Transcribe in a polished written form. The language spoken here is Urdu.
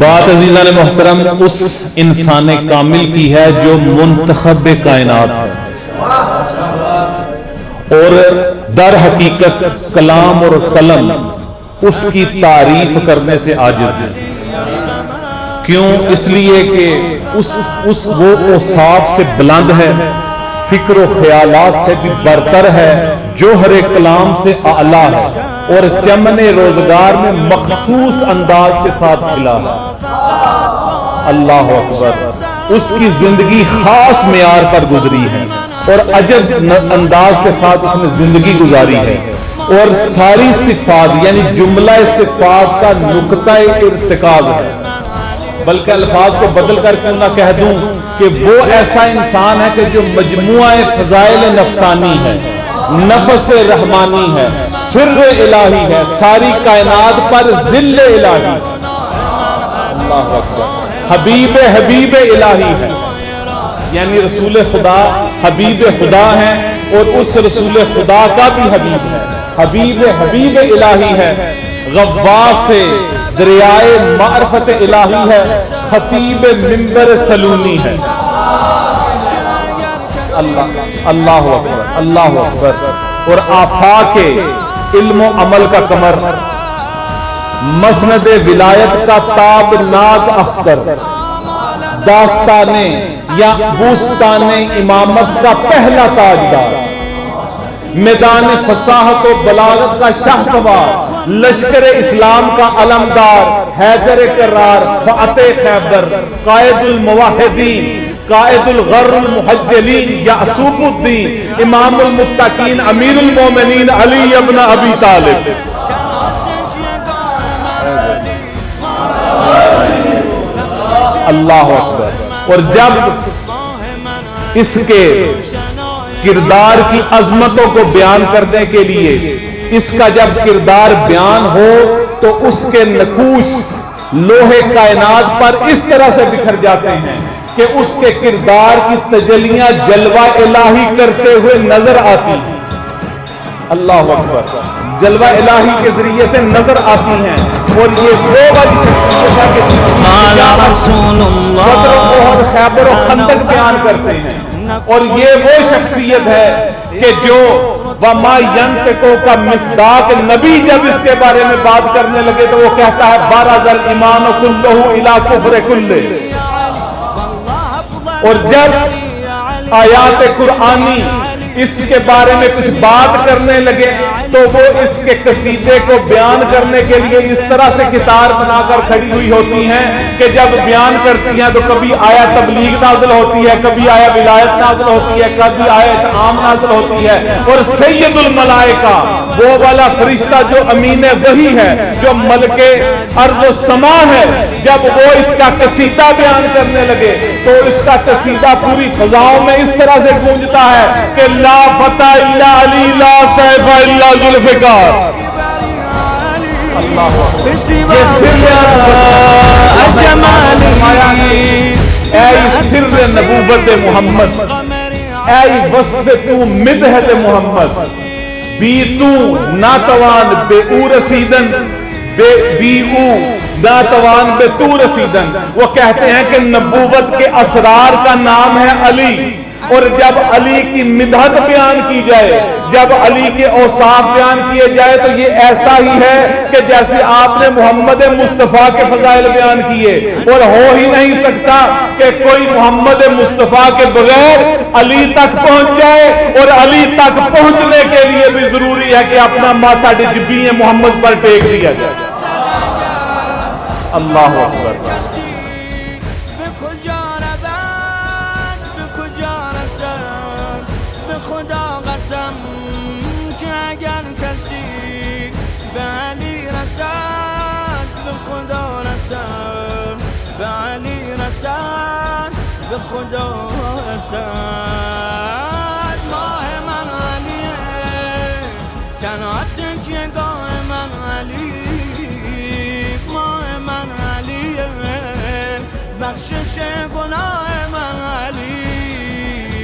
بات عزیزان محترم اس انسان کامل کی ہے جو منتخب کائنات ہے اور در حقیقت کلام اور قلم اس کی تعریف کرنے سے عاجز ہے. کیوں؟ اس لیے کہ وہ اوصاف سے بلند ہے، فکر و خیالات سے بھی برتر ہے، جوہر کلام سے اعلیٰ ہے اور چمن روزگار میں مخصوص انداز کے ساتھ کھلا ہے. اللہ اکبر. اس کی زندگی خاص معیار پر گزری ہے اور عجب انداز کے ساتھ اس نے زندگی گزاری ہے، اور ساری صفات یعنی جملہ صفات کا نقطہ ارتکاز ہے. بلکہ الفاظ کو بدل کر کیوں نہ کہہ دوں کہ وہ ایسا انسان ہے کہ جو مجموعہ فضائل نفسانی ہے، نفس رحمانی ہے، سر الہی ہے، ساری کائنات پر ذل الہی. اللہ اکبر. حبیب الہی ہے، یعنی رسول خدا حبیب خدا ہے اور اس رسول خدا کا بھی حبیب ہے. حبیب الہی ہے، غواص دریائے معرفت الہی ہے، خطیب منبر سلونی ہے. اللہ اکبر. اللہ اکبر. اور آفاق علم و عمل کا قمر، مسند ولایت کا تابناک اختر، داستانے یا بوستان امامت کا پہلا تاجدار، میدان فصاحت و بلاغت کا شاہ سوار، لشکر اسلام کا علمدار، حیدر کرار، فاتح خیبر، قائد الموحدین، قائد الغر المحجلین، یعصوب الدین، امام المتقین، امیر المومنین علی ابن ابی طالب. اللہ اکبر. اور جب اس کے کردار کی عظمتوں کو بیان کرنے کے لیے اس کا جب کردار بیان ہو تو اس کے نقوش لوہے کائنات پر اس طرح سے بکھر جاتے ہیں کہ اس کے کردار کی تجلیاں جلوہ الہی کرتے ہوئے نظر آتی ہیں. اللہ اکبر. جلوہ الہی کے ذریعے سے نظر آتی ہیں. اور یہ وہ والی شخصیت ہے کہ بدر و خیبر و خندق بیان کرتے ہیں. اور یہ وہ شخصیت ہے کہ جو وَمَا يَنْتِقُ کا مصداق نبی جب اس کے بارے میں بات کرنے لگے تو وہ کہتا ہے بَارَزَ الْإِيمَانُ كُلُّهُ إِلَىٰ كُفْرِ كُلِّهِ. اور جب آیات قرآنی اس کے بارے میں کچھ بات کرنے لگے تو وہ اس کے قصیدے کو بیان کرنے کے لیے اس طرح سے کتار بنا کر کھڑی ہوئی ہوتی ہیں کہ جب بیان کرتی ہیں تو کبھی آیا تبلیغ نازل ہوتی ہے، کبھی آیا ولایت نازل ہوتی ہے، کبھی آیت عام نازل ہوتی ہے. اور سید الملائکہ وہ والا فرشتہ جو امین وحی ہے، جو ملک ارض و سما ہے، جب وہ اس کا قصیدہ بیان کرنے لگے تو اس کا قصیدہ پوری فضاؤں میں اس طرح سے گونجتا ہے کہ لا فتح الا علی، لا سیف الا ذوالفقار. اللہ اے سر نبوت محمد، اے وصف تو مدحت محمد، بی تو ناتوان بے او رسیدن، بی او ناتوان بے تو رسیدن. وہ کہتے ہیں کہ نبوت کے اسرار کا نام ہے علی، اور جب علی کی مدحت بیان کی جائے، جب علی کے اوصاف بیان کیے جائے تو یہ ایسا ہی ہے کہ جیسے آپ نے محمد مصطفیٰ کے فضائل بیان کیے. اور ہو ہی نہیں سکتا کہ کوئی محمد مصطفیٰ کے بغیر علی تک پہنچ جائے، اور علی تک پہنچنے کے لیے بھی ضروری ہے کہ اپنا ماتھا جبین محمد پر ٹیک دیا جائے. اللہ اکبر. خدا قسم که اگر کسی به علی رسد، به خدا رسد، به علی رسد، به خدا رسد. ماه من علیه، تنها تکیهگاه من علی، ماه من علیه، بخشش گناه